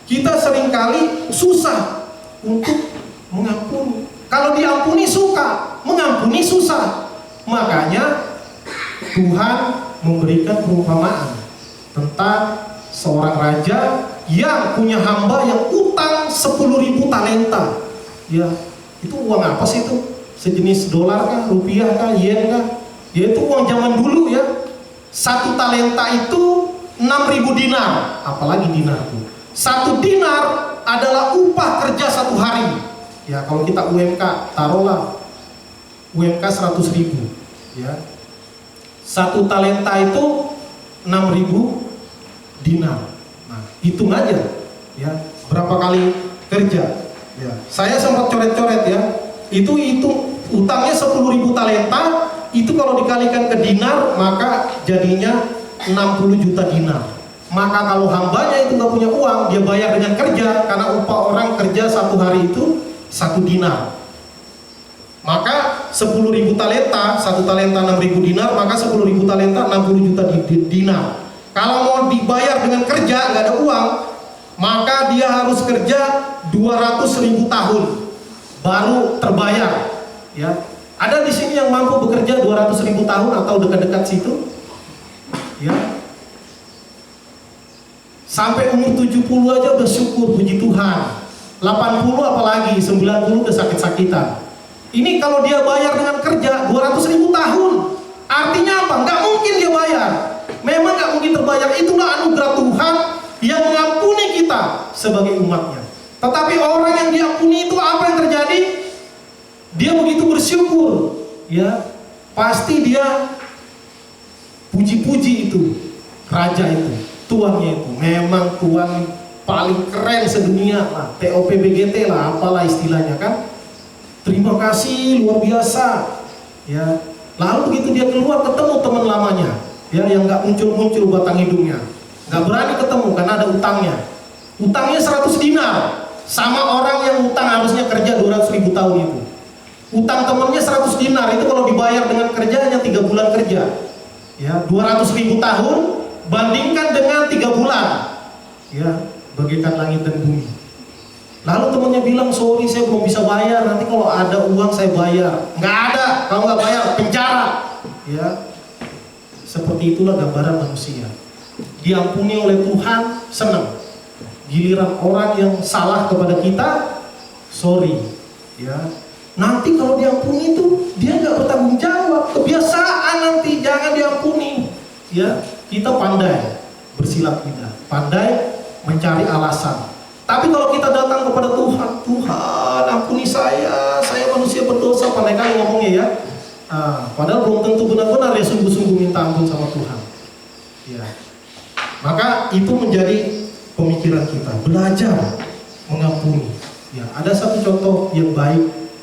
kita seringkali susah untuk mengampuni. Kalau diampuni suka, mengampuni susah. Makanya Tuhan memberikan perumpamaan tentang seorang raja yang punya hamba yang utang 10.000 talenta. Ya, itu uang apa sih itu? Sejenis dolar kah, rupiah kah, yen kah? Ya itu uang zaman dulu ya. 1 talenta itu 6.000 dinar, apalagi dinar itu. 1 dinar adalah upah kerja 1 hari. Ya kalau kita UMK, taruhlah UMK 100.000, ya. 1 talenta itu 6.000 dinar. Nah, hitung aja, ya, berapa kali kerja. Ya, saya sempat coret-coret ya. Itu utangnya 10.000 talenta, itu kalau dikalikan ke dinar maka jadinya 60 juta dinar. Maka kalau hambanya itu nggak punya uang, dia bayar dengan kerja, karena upah orang kerja 1 hari itu 1 dinar. Maka 10.000 talenta, 1 talenta 6.000 dinar, maka 10.000 talenta 60 juta dinar. Kalau mau dibayar dengan kerja, nggak ada uang, maka dia harus kerja 200.000 tahun baru terbayar. Ya, ada di sini yang mampu bekerja 200.000 tahun atau dekat-dekat situ? Ya, sampai umur 70 aja udah syukur, puji Tuhan. 80 apalagi, 90 udah sakit-sakitan. Ini kalau dia bayar dengan kerja 200.000 tahun. Artinya apa? Nggak mungkin dia bayar. Memang nggak mungkin terbayar. Itulah anugerah Tuhan yang mengampuni kita sebagai umatnya. Tetapi orang yang diampuni itu apa yang terjadi? Dia begitu bersyukur, ya, pasti dia puji-puji itu raja itu, tuannya itu. Memang tuan paling keren sedunia lah, TOPBGT lah, apalah istilahnya kan. Terima kasih luar biasa, ya. Lalu begitu dia keluar ketemu teman lamanya, ya, yang nggak muncul-muncul batang hidungnya, nggak berani ketemu karena ada utangnya. Utangnya 100 dinar sama orang yang utang harusnya kerja 200.000 tahun itu. Utang temannya 100 dinar itu kalau dibayar dengan kerja hanya 3 bulan kerja, ya, 200.000 tahun bandingkan dengan 3 bulan, ya, bagaikan langit dan bumi. Lalu temannya bilang, sorry saya belum bisa bayar, nanti kalau ada uang saya bayar. Nggak ada, kalau nggak bayar penjara, ya. Seperti itulah gambaran manusia. Diampuni oleh Tuhan, senang. Giliran orang yang salah kepada kita, sorry, ya. Nanti kalau diampuni itu dia nggak bertanggung jawab, kebiasaan nanti, jangan diampuni, ya. Kita pandai bersilat lidah, pandai mencari alasan. Tapi kalau kita datang kepada Tuhan, Tuhan ampuni saya manusia berdosa, pandai kali ngomongnya, ya. Padahal belum tentu benar-benar ya sungguh-sungguh minta ampun sama Tuhan, ya. Maka itu menjadi pemikiran kita, belajar mengampuni, ya. Ada satu contoh yang baik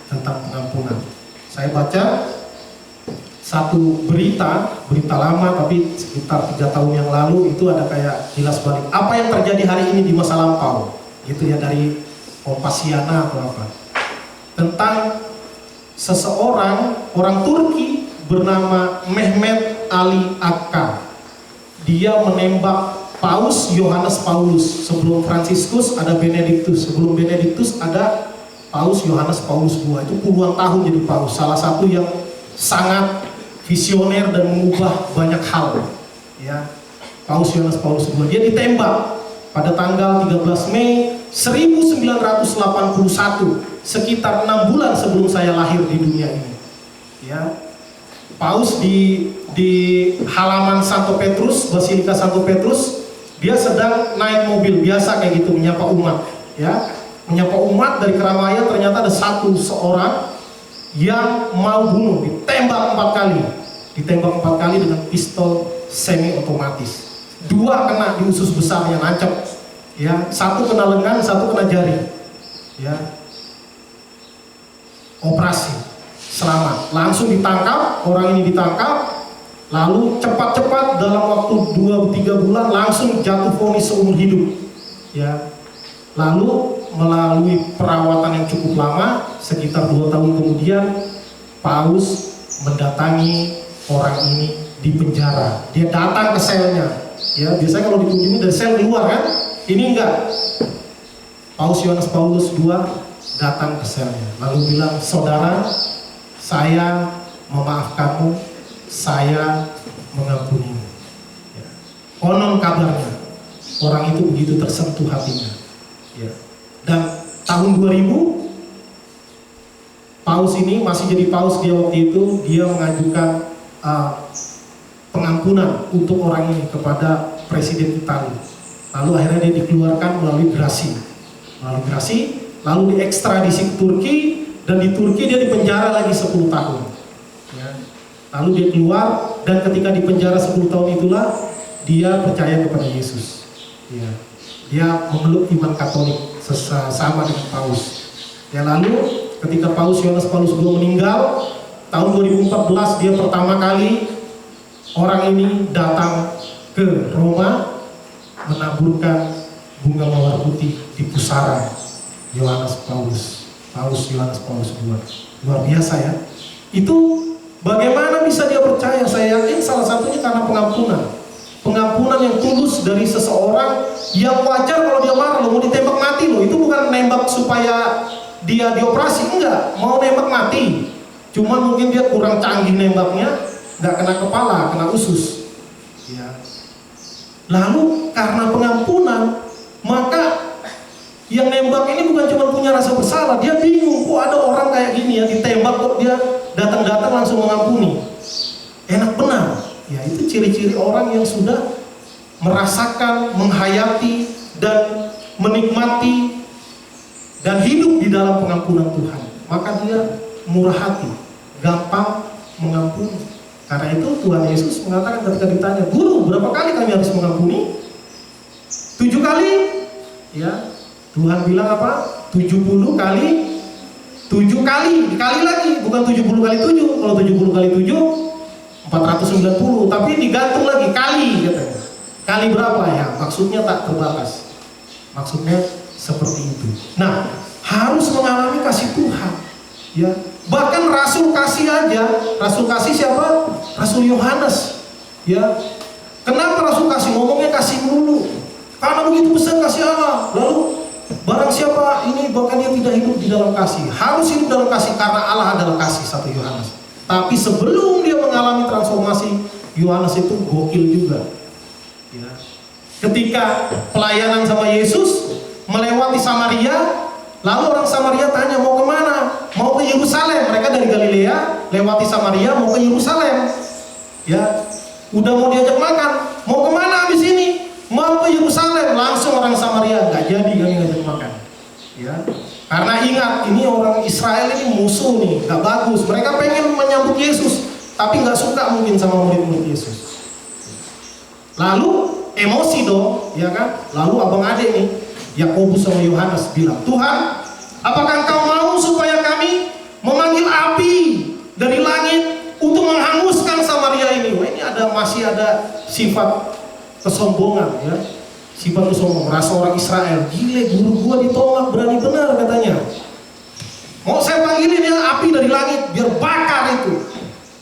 tentang pengampunan. Saya baca satu berita lama tapi sekitar 3 tahun yang lalu, itu ada kayak kilas balik apa yang terjadi hari ini di masa lampau, gitu ya, dari Kompasiana atau apa, tentang seseorang orang Turki bernama Mehmet Ali Akka. Dia menembak Paus Yohanes Paulus. Sebelum Fransiskus ada Benediktus, sebelum Benediktus ada Paus Yohanes Paulus II. Itu puluhan tahun jadi paus, salah satu yang sangat visioner dan mengubah banyak hal, ya. Paus Yohanes Paulus II, dia ditembak pada tanggal 13 Mei 1981, sekitar 6 bulan sebelum saya lahir di dunia ini, ya. Paus di halaman Santo Petrus, Basilika Santo Petrus, dia sedang naik mobil biasa kayak gitu menyapa umat, ya. Menyapa umat dari keramaian, ternyata ada seorang yang mau bunuh, ditembak 4 kali dengan pistol semi otomatis. 2 kena di usus besarnya, nancep, ya. 1 kena lengan, 1 kena jari, ya. Operasi, selamat, langsung ditangkap. Orang ini ditangkap, lalu cepat-cepat dalam waktu 2-3 bulan langsung jatuh vonis seumur hidup, ya. Lalu melalui perawatan yang cukup lama, sekitar 2 tahun kemudian Paus mendatangi orang ini di penjara. Dia datang ke selnya, ya. Biasanya kalau dikunjungi dari sel keluar kan, ini enggak. Paus Yohanes Paulus II datang ke selnya, lalu bilang, saudara, saya memaafkanmu, saya mengampunimu, ya. Konon kabarnya orang itu begitu tersentuh hatinya, ya. Dan tahun 2000 Paus ini masih jadi paus dia waktu itu, dia mengajukan pengampunan untuk orang ini kepada Presiden Italia. Lalu akhirnya dia dikeluarkan melalui gerasi, lalu diekstradisi ke Turki, dan di Turki dia dipenjara lagi 10 tahun, ya. Lalu dia keluar, dan ketika dipenjara 10 tahun itulah dia percaya kepada Yesus, ya. Dia memeluk iman Katolik sama dengan Paus, ya. Lalu ketika Paus Yohanes Paulus II meninggal tahun 2014, dia pertama kali orang ini datang ke Roma menaburkan bunga mawar putih di pusara Paus Yohanes Paulus II. Luar biasa, ya. Itu bagaimana bisa dia percaya? Saya yakin salah satunya karena pengampunan yang tulus dari seseorang yang wajar kalau dia marah, mau ditembak mati loh. Itu bukan nembak supaya dia dioperasi, enggak, mau nembak mati. Cuman mungkin dia kurang canggih nembaknya, nggak kena kepala, kena usus, ya. Lalu karena pengampunan, maka yang nembak ini bukan cuma punya rasa bersalah, dia bingung, kok ada orang kayak gini ya ditembak, kok dia datang-datang langsung mengampuni. enak benar. Ya, itu ciri-ciri orang yang sudah merasakan, menghayati dan menikmati dan hidup di dalam pengampunan Tuhan. Maka dia murah hati, gampang mengampuni. Karena itu Tuhan Yesus mengatakan ketika ditanya, "Guru, berapa kali kami harus mengampuni?" 7 kali. Ya, Tuhan bilang apa? 70 kali 7 kali, dikali lagi, bukan 70 kali 7. Kalau 70 kali 7 490, tapi digantung lagi kali katanya. Kali berapa ya? Maksudnya tak terbatas. Maksudnya seperti itu. Nah, harus mengalami kasih Tuhan. Ya, bahkan rasul kasih aja, rasul kasih siapa? Rasul Yohanes. Ya, kenapa rasul kasih ngomongnya kasih mulu? Karena begitu besar kasih Allah. Lalu barang siapa ini bahkan dia tidak hidup di dalam kasih, harus hidup dalam kasih karena Allah adalah kasih, 1 Yohanes. Tapi sebelum dia mengalami transformasi, Yohanes itu gokil juga. Ya. Ketika pelayanan sama Yesus melewati Samaria, lalu orang Samaria tanya mau kemana? Mau ke Yerusalem. Mereka dari Galilea lewati Samaria mau ke Yerusalem. Ya, udah mau diajak makan. Mau kemana habis ini? Mau ke Yerusalem. Langsung orang Samaria nggak jadi kami ngajak makan. Ya, karena ingat ini orang Israel ini musuh nih, nggak bagus. Mereka pengen menyambut Yesus, tapi nggak suka mungkin sama murid-murid Yesus. Lalu emosi dong, ya kan? Lalu abang adik nih, Yakobus sama Yohanes bilang, "Tuhan, apakah Engkau mau supaya kami memanggil api dari langit untuk menghanguskan Samaria ini?" Wah, ini masih ada sifat kesombongan, ya. Sifat kesombongan, merasa orang Israel, gile guru gua ditolak, berani benar katanya. Mau saya panggilin ya api dari langit biar bakar itu,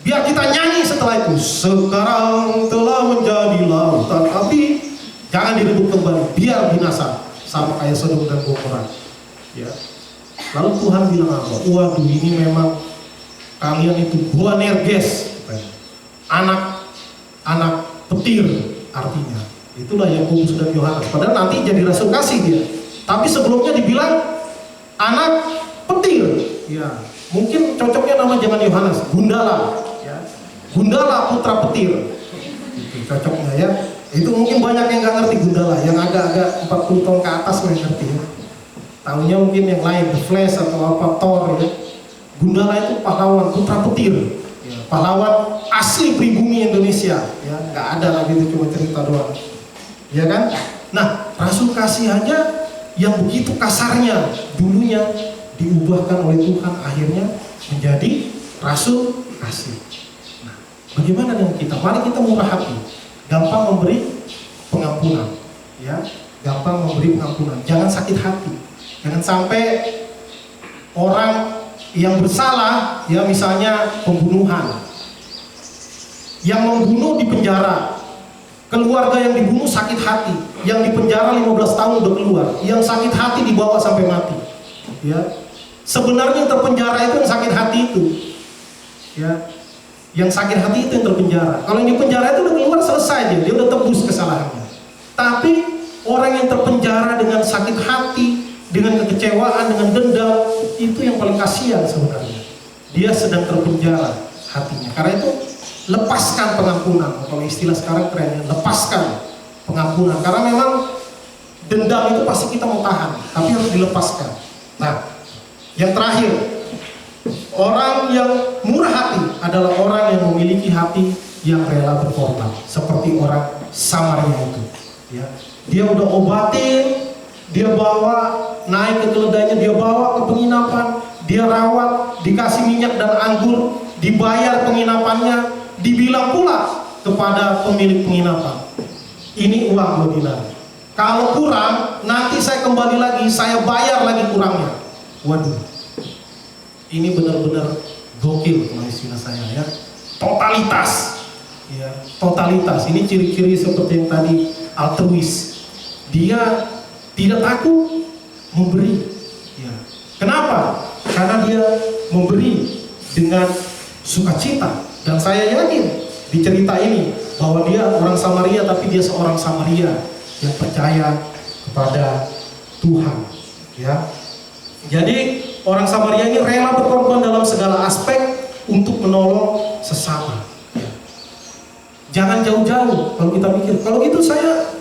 biar kita nyanyi setelah itu. Sekarang telah menjadi lautan api, jangan direbut kembali, biar binasa sama kayak Sodom dan Gomora. Ya. Lalu Tuhan bilang apa? Waduh, ini memang kalian itu Boanerges, anak petir artinya. Itulah Yakobus dan Yohanes. Padahal nanti jadi rasul kasih dia. Tapi sebelumnya dibilang anak petir. Ya, mungkin cocoknya nama jangan Yohanes, Gundala. Ya. Gundala putra petir. Itu cocoknya ya. Itu mungkin banyak yang nggak ngerti Gundala, yang agak-agak 40 tahun ke atas nggak ngerti ya. Tahunya mungkin yang lain, The Flash atau apa, Thor ya. Gundala itu pahlawan putra petir. Ya, pahlawan asli pribumi Indonesia. Ya, nggak ada lagi itu, cuma cerita doang. Ya kan? Nah, rasul kasih aja yang begitu kasarnya dulunya diubahkan oleh Tuhan akhirnya menjadi rasul kasih. Nah, bagaimana dengan kita? Mari kita murah hati, gampang memberi pengampunan, ya, gampang memberi pengampunan. Jangan sakit hati, jangan sampai orang yang bersalah, ya misalnya pembunuhan, yang membunuh di penjara. Keluarga yang dibunuh sakit hati, yang di penjara 15 tahun udah keluar, yang sakit hati dibawa sampai mati. Ya, sebenarnya yang terpenjara itu yang sakit hati itu, ya, yang sakit hati itu yang terpenjara. Kalau yang di penjara itu udah keluar selesai aja, dia udah tebus kesalahannya. Tapi orang yang terpenjara dengan sakit hati, dengan kekecewaan, dengan dendam, itu yang paling kasihan sebenarnya. Dia sedang terpenjara hatinya. Karena itu lepaskan pengampunan, kalau istilah sekarang kerennya, lepaskan pengampunan. Karena memang dendam itu pasti kita mau tahan, tapi harus dilepaskan. Nah, yang terakhir, orang yang murah hati adalah orang yang memiliki hati yang rela berkorban, seperti orang Samaria itu. Ya, dia udah obatin, dia bawa naik ke keledainya, dia bawa ke penginapan, dia rawat, dikasih minyak dan anggur, dibayar penginapannya. Dibilang pula kepada pemilik penginapan, ini uang lo dinar. Kalau kurang, nanti saya kembali lagi, saya bayar lagi kurangnya. Waduh, ini benar-benar gokil kalau istilah saya ya. Totalitas, ya, totalitas. Ini ciri-ciri seperti yang tadi, altruis. Dia tidak takut memberi. Ya. Kenapa? Karena dia memberi dengan sukacita. Dan saya yakin di cerita ini bahwa dia orang Samaria, tapi dia seorang Samaria yang percaya kepada Tuhan. Ya, jadi orang Samaria ini rela berkorban dalam segala aspek untuk menolong sesama. Ya. Jangan jauh-jauh. Kalau kita mikir, kalau gitu saya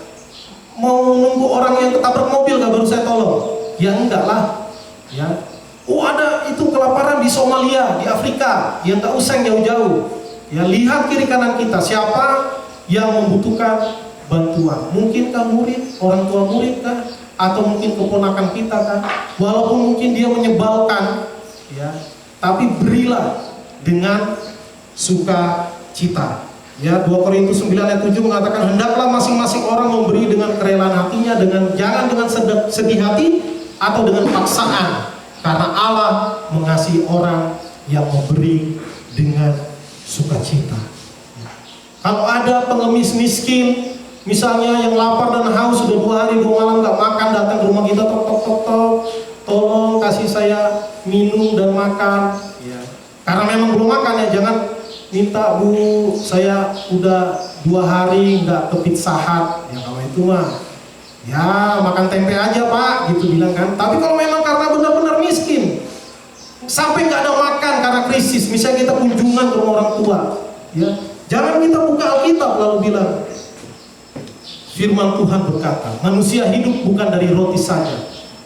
mau nunggu orang yang ketabrak mobil nggak baru saya tolong. Ya enggak lah. Ya. Oh ada itu kelaparan di Somalia, di Afrika. Ya nggak usah jauh-jauh. Ya lihat kiri kanan kita, siapa yang membutuhkan bantuan. Mungkinkah murid, orang tua murid kah? Atau mungkin keponakan kita kan? Walaupun mungkin dia menyebalkan, ya, tapi berilah dengan sukacita. Ya, 2 Korintus 9 ayat 7 mengatakan, hendaklah masing-masing orang memberi dengan kerelaan hatinya, jangan dengan sedih hati atau dengan paksaan, karena Allah mengasihi orang yang memberi dengan sukacita. Kalau ada pengemis miskin, misalnya yang lapar dan haus sudah 2 hari 2 malam nggak makan, datang ke rumah kita, tok, tolong kasih saya minum dan makan. Ya. Karena memang belum makan ya, jangan minta, Bu, saya udah 2 hari nggak ke Pizza Hut. Ya kalau itu mah, ya makan tempe aja Pak, gitu bilang kan. Tapi kalau memang karena benar-benar miskin, sampai nggak ada makan karena krisis, misalnya kita kunjungan ke rumah orang tua, ya jangan kita buka Alkitab lalu bilang, firman Tuhan berkata, manusia hidup bukan dari roti saja,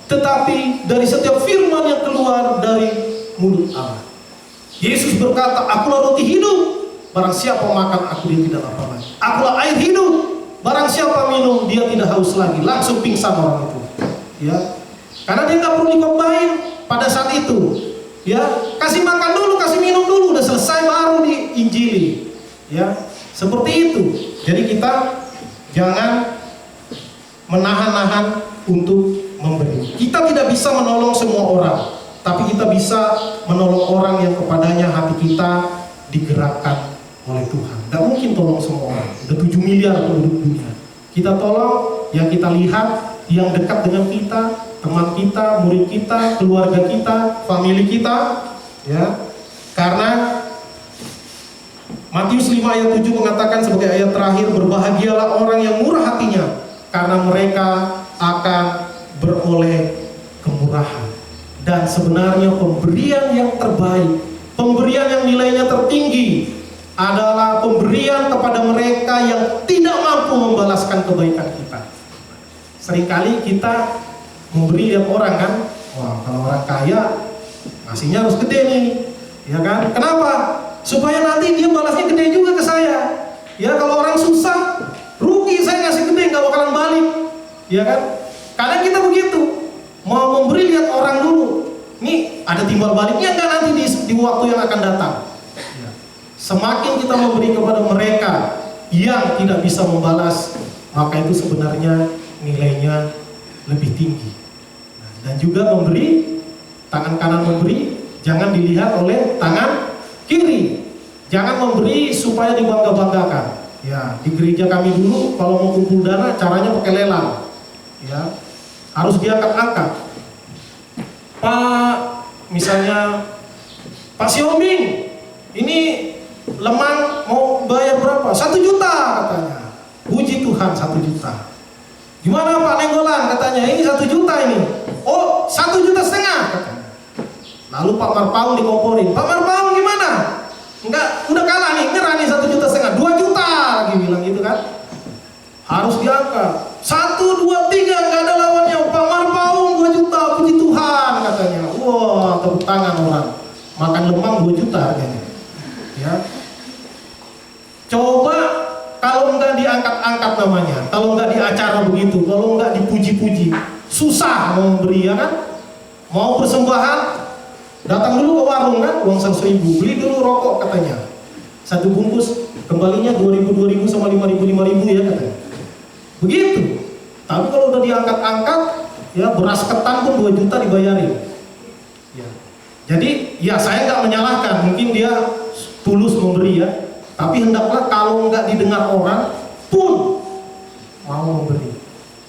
tetapi dari setiap firman yang keluar dari mulut Allah. Yesus berkata, akulah roti hidup, barang siapa makan aku dia tidak lapar lagi. Akulah air hidup, barang siapa minum dia tidak haus lagi. Langsung pingsan orang itu, ya, karena dia nggak perlu dikombain pada saat itu, ya, kasih makan dulu, kasih minum dulu, udah selesai baru diinjili, ya, seperti itu. Jadi kita jangan menahan-nahan untuk memberi. Kita tidak bisa menolong semua orang, tapi kita bisa menolong orang yang kepadanya hati kita digerakkan oleh Tuhan. Tidak mungkin tolong semua orang. Udah 7 miliar penduduk dunia. Kita tolong yang kita lihat, yang dekat dengan kita, teman kita, murid kita, keluarga kita, famili kita, ya. Karena Matius 5 ayat 7 mengatakan sebagai ayat terakhir, berbahagialah orang yang murah hatinya, karena mereka akan beroleh kemurahan. Dan sebenarnya pemberian yang terbaik, pemberian yang nilainya tertinggi adalah pemberian kepada mereka yang tidak mampu membalaskan kebaikan kita. Seringkali kita memberi lihat orang kan, wah kalau orang kaya ngasihnya harus gede nih, ya kan? Kenapa? Supaya nanti dia balasnya gede juga ke saya. Ya kalau orang susah, rugi saya ngasih gede nggak bakalan balik, ya kan? Kadang kita begitu, mau memberi lihat orang dulu. Nih ada timbal baliknya nggak nanti di waktu yang akan datang. Ya. Semakin kita memberi kepada mereka yang tidak bisa membalas, maka itu sebenarnya nilainya lebih tinggi. Nah, dan juga memberi, tangan kanan memberi, jangan dilihat oleh tangan kiri. Jangan memberi supaya dibangga-banggakan. Ya, di gereja kami dulu kalau mau kumpul dana caranya pakai lelang. Ya, harus diangkat-angkat. Pak, misalnya Pak Siombing, ini Lemang mau bayar berapa? 1 juta katanya. Puji Tuhan 1 juta. Gimana Pak Nenggolan katanya, ini 1 juta ini. Oh 1,5 juta katanya. Lalu Pak Marpaung dikomporin. Pak Marpaung gimana? Enggak, udah kalah nih, nyerah nih 1,5 juta, 2 juta lagi bilang gitu kan. Harus diangkat. 1, 2, 3 nggak ada lawannya. Pak Marpaung 2 juta, puji Tuhan katanya. Wah, tepuk tangan orang. Makan lemang 2 juta harganya. Ya. Coba kalau nggak diangkat-angkat namanya, kalau nggak di acara begitu, kalau nggak dipuji-puji, susah mau memberi, ya kan? Mau persembahan, datang dulu ke warung kan, uang 100.000, beli dulu rokok katanya. 1 bungkus kembalinya 2.000 sama 5.000 ya katanya. Begitu. Tapi kalau udah diangkat-angkat, ya beras ketan pun 2 juta dibayarin. Ya. Jadi ya saya nggak menyalahkan, mungkin dia tulus memberi ya. Tapi hendaklah kalau nggak didengar orang pun mau memberi.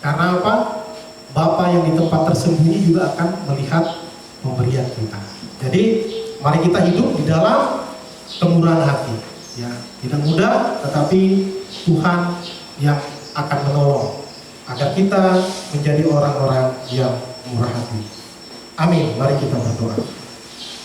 Karena apa? Bapa yang di tempat tersembunyi juga akan melihat pemberian kita. Jadi mari kita hidup di dalam kemurahan hati. Ya, tidak mudah, tetapi Tuhan yang akan menolong agar kita menjadi orang-orang yang murah hati. Amin. Mari kita berdoa.